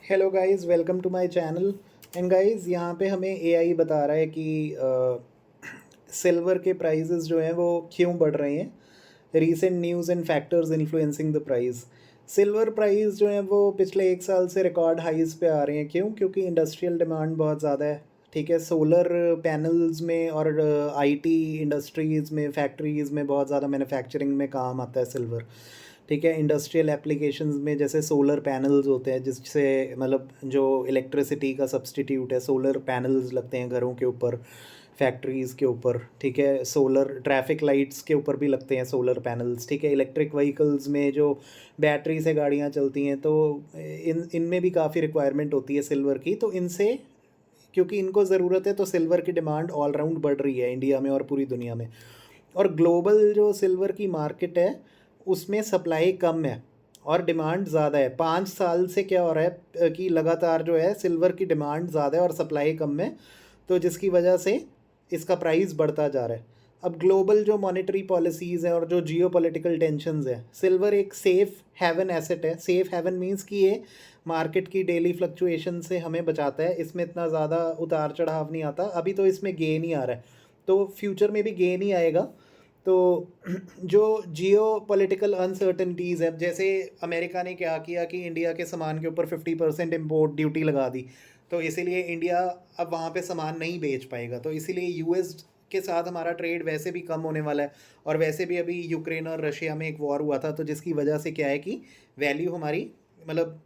Hello guys, welcome to my channel. And guys, यहाँ पे हमें एआई बता रहा है कि सिल्वर के प्राइसेस जो हैं वो क्यों बढ़ रहे हैं। Recent news and factors influencing the price. Silver price जो है वो पिछले एक साल से रिकॉर्ड हाइज पे आ रहे हैं। क्यों? क्योंकि इंडस्ट्रियल डिमांड बहुत ज़्यादा है। ठीक है, सोलर पैनल्स में और आईटी इंडस्ट्रीज़ में, फैक्ट्रीज़ में बहुत ज़्यादा मैन्युफैक्चरिंग में काम आता है सिल्वर। ठीक है, इंडस्ट्रियल एप्लीकेशंस में जैसे सोलर पैनल्स होते हैं, जिससे मतलब जो इलेक्ट्रिसिटी का सब्स्टिट्यूट है, सोलर पैनल्स लगते हैं घरों के ऊपर, फैक्ट्रीज़ के ऊपर। ठीक है, सोलर ट्रैफिक लाइट्स के ऊपर भी लगते हैं सोलर पैनल्स। ठीक है, इलेक्ट्रिक व्हीकल्स में जो बैटरी से गाड़ियाँ चलती हैं, तो इनमें भी काफ़ी रिक्वायरमेंट होती है सिल्वर की। तो इनसे, क्योंकि इनको ज़रूरत है, तो सिल्वर की डिमांड ऑल राउंड बढ़ रही है इंडिया में और पूरी दुनिया में। और ग्लोबल जो सिल्वर की मार्केट है उसमें सप्लाई कम है और डिमांड ज़्यादा है। 5 साल से क्या हो रहा है कि लगातार जो है सिल्वर की डिमांड ज़्यादा है और सप्लाई कम है, तो जिसकी वजह से इसका प्राइस बढ़ता जा रहा है। अब ग्लोबल जो मॉनेटरी पॉलिसीज़ हैं और जो जियो पॉलिटिकल टेंशन्स हैं, सिल्वर एक सेफ़ हेवन एसेट है। सेफ़ हेवन मीन्स कि ये मार्केट की डेली फ्लक्चुएशन से हमें बचाता है। इसमें इतना ज़्यादा उतार चढ़ाव नहीं आता। अभी तो इसमें गेन ही आ रहा है, तो फ्यूचर में भी गेन ही आएगा। तो जो जियो पॉलिटिकल अनसर्टनिटीज़ है, जैसे अमेरिका ने क्या किया कि इंडिया के सामान के ऊपर 50% इम्पोर्ट ड्यूटी लगा दी, तो इसीलिए इंडिया अब वहाँ पे सामान नहीं बेच पाएगा। तो इसीलिए यूएस के साथ हमारा ट्रेड वैसे भी कम होने वाला है। और वैसे भी अभी यूक्रेन और रशिया में एक वॉर हुआ था, तो जिसकी वजह से क्या है कि वैल्यू हमारी, मतलब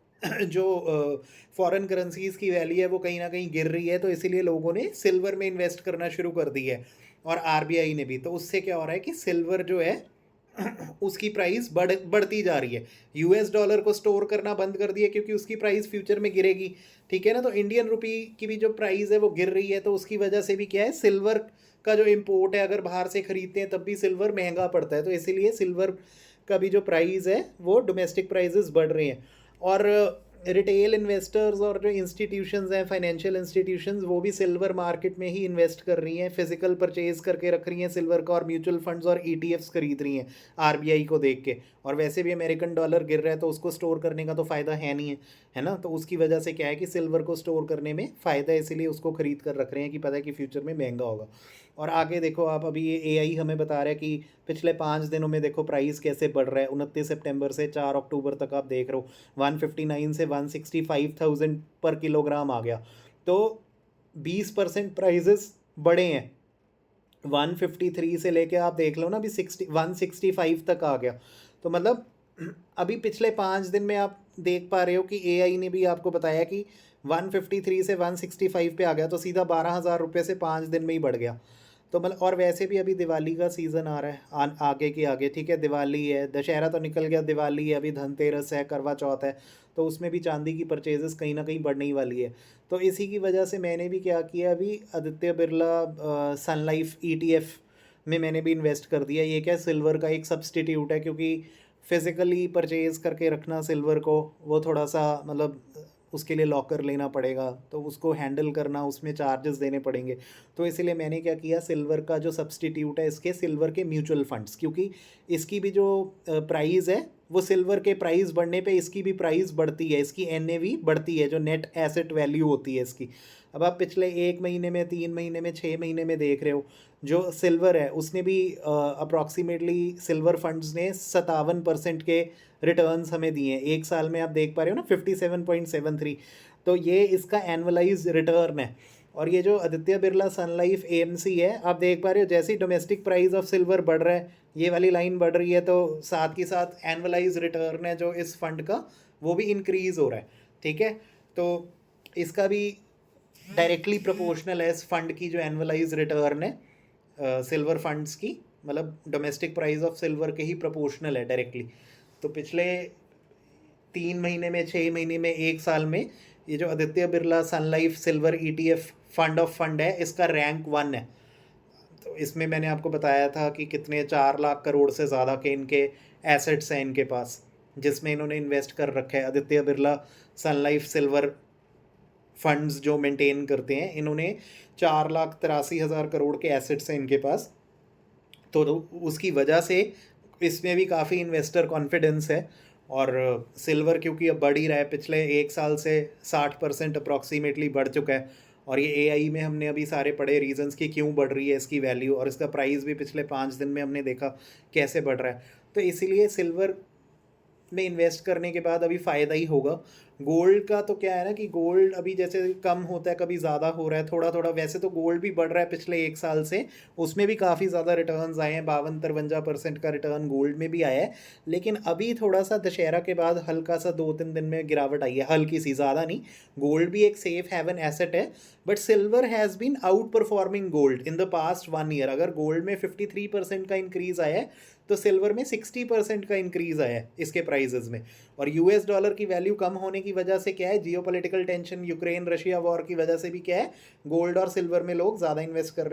जो फॉरेन करेंसीज़ की वैल्यू है वो कहीं ना कहीं गिर रही है। तो इसीलिए लोगों ने सिल्वर में इन्वेस्ट करना शुरू कर दी है, और आरबीआई ने भी। तो उससे क्या हो रहा है कि सिल्वर जो है उसकी प्राइस बढ़ती जा रही है। यूएस डॉलर को स्टोर करना बंद कर दिया क्योंकि उसकी प्राइस फ्यूचर में गिरेगी। ठीक है ना, तो इंडियन रुपी की भी जो प्राइस है वो गिर रही है। तो उसकी वजह से भी क्या है, सिल्वर का जो इम्पोर्ट है, अगर बाहर से खरीदते हैं तब भी सिल्वर महंगा पड़ता है। तो इसीलिए सिल्वर का भी जो प्राइस है वो डोमेस्टिक प्राइजेस बढ़ रहे हैं। और रिटेल इन्वेस्टर्स और जो इंस्टीट्यूशंस हैं, फाइनेंशियल इंस्टीट्यूशंस, वो भी सिल्वर मार्केट में ही इन्वेस्ट कर रही हैं, फिजिकल परचेज करके रख रही हैं सिल्वर का, और म्यूचुअल फंड्स और ईटीएफ्स खरीद रही हैं आरबीआई को देख के। और वैसे भी अमेरिकन डॉलर गिर रहा है, तो उसको स्टोर करने का तो फ़ायदा है नहीं है ना। तो उसकी वजह से क्या है कि सिल्वर को स्टोर करने में फ़ायदा है, इसीलिए उसको ख़रीद कर रख रहे हैं कि पता है कि फ्यूचर में महंगा होगा। और आगे देखो आप, अभी ये एआई हमें बता रहा है कि पिछले 5 दिनों में देखो प्राइस कैसे बढ़ रहा है। 29 सितंबर से 4 अक्टूबर तक आप देख रहे हो 159 से 165,000 पर किलोग्राम आ गया। तो 20% प्राइजेस बढ़े हैं। 153 से लेके आप देख लो ना, अभी 165 तक आ गया। तो मतलब अभी पिछले 5 दिन में आप देख पा रहे हो कि एआई ने भी आपको बताया कि 153 से 165 पे आ गया, तो सीधा 12,000 रुपये से 5 दिन में ही बढ़ गया। तो मतलब, और वैसे भी अभी दिवाली का सीज़न आ रहा है, आगे के आगे। ठीक है, दिवाली है, दशहरा तो निकल गया, दिवाली है, अभी धनतेरस है, करवा चौथ है, तो उसमें भी चांदी की परचेजेस कहीं ना कहीं बढ़ने ही वाली है। तो इसी की वजह से मैंने भी क्या किया, अभी Aditya Birla Sun life ETF में मैंने भी इन्वेस्ट कर दिया। ये क्या, सिल्वर का एक सब्स्टिट्यूट है, क्योंकि फिज़िकली परचेज़ करके रखना सिल्वर को, वो थोड़ा सा मतलब उसके लिए लॉकर लेना पड़ेगा, तो उसको हैंडल करना, उसमें चार्जेस देने पड़ेंगे। तो इसीलिए मैंने क्या किया, सिल्वर का जो सब्स्टिट्यूट है इसके, सिल्वर के म्यूचुअल फंड्स, क्योंकि इसकी भी जो प्राइस है वो सिल्वर के प्राइस बढ़ने पे इसकी भी प्राइस बढ़ती है, इसकी एनएवी बढ़ती है, जो नेट एसेट वैल्यू होती है इसकी। अब आप पिछले 1 महीने में, 3 महीने में, 6 महीने में देख रहे हो, जो सिल्वर है उसने भी अप्रॉक्सीमेटली, सिल्वर फंड्स ने 57% के रिटर्न्स हमें दिए हैं। एक साल में आप देख पा रहे हो ना, 57.73। तो ये इसका एनुअलाइज रिटर्न है। और ये जो Aditya Birla Sun life AMC है, आप देख पा रहे हो, जैसे ही डोमेस्टिक प्राइस ऑफ सिल्वर बढ़ रहा है, ये वाली लाइन बढ़ रही है, तो साथ के साथ एनुअलाइज रिटर्न है जो इस फंड का, वो भी इंक्रीज़ हो रहा है। ठीक है, तो इसका भी डायरेक्टली प्रोपोर्शनल है इस फंड की जो एनुअलाइज रिटर्न है सिल्वर फंड्स की, मतलब डोमेस्टिक प्राइस ऑफ सिल्वर के ही प्रोपोर्शनल है डायरेक्टली। तो पिछले 3 महीने में, 6 महीने में, एक साल में, ये जो Aditya Birla Sun Life silver ETF fund of fund है, इसका रैंक 1 है। तो इसमें मैंने आपको बताया था कि कितने 4 लाख करोड़ से ज़्यादा के इनके एसेट्स हैं इनके पास, जिसमें इन्होंने इन्वेस्ट कर रखा है। Aditya Birla Sun Life silver funds जो मेंटेन करते हैं, इन्होंने 4,83,000 करोड़ के एसेट्स हैं इनके पास। तो उसकी वजह से इसमें भी काफ़ी इन्वेस्टर कॉन्फिडेंस है। और सिल्वर क्योंकि अब बढ़ ही रहा है, पिछले 1 साल से 60% अप्रॉक्सीमेटली बढ़ चुका है। और ये एआई में हमने अभी सारे पढ़े रीजंस कि क्यों बढ़ रही है इसकी वैल्यू, और इसका प्राइस भी पिछले 5 दिन में हमने देखा कैसे बढ़ रहा है। तो इसीलिए सिल्वर में इन्वेस्ट करने के बाद अभी फ़ायदा ही होगा। गोल्ड का तो क्या है ना कि गोल्ड अभी जैसे कम होता है, कभी ज़्यादा हो रहा है थोड़ा थोड़ा, वैसे तो गोल्ड भी बढ़ रहा है पिछले 1 साल से, उसमें भी काफ़ी ज़्यादा रिटर्न्स आए हैं, 52-53% का रिटर्न गोल्ड में भी आया है। लेकिन अभी थोड़ा सा दशहरा के बाद हल्का सा 2-3 दिन में गिरावट आई है, हल्की सी, ज़्यादा नहीं। गोल्ड भी एक सेफ हेवन एसेट है, but silver has been outperforming gold in the past 1 year. अगर गोल्ड में 53% का इंक्रीज़ आया है, तो सिल्वर में 60% का इंक्रीज़ आया है इसके प्राइजेज में। और यूएस डॉलर की वैल्यू कम होने की वजह से क्या है, geopolitical tension, Ukraine Russia war की वजह से भी क्या है, गोल्ड और सिल्वर में लोग ज़्यादा इन्वेस्ट कर रहे हैं।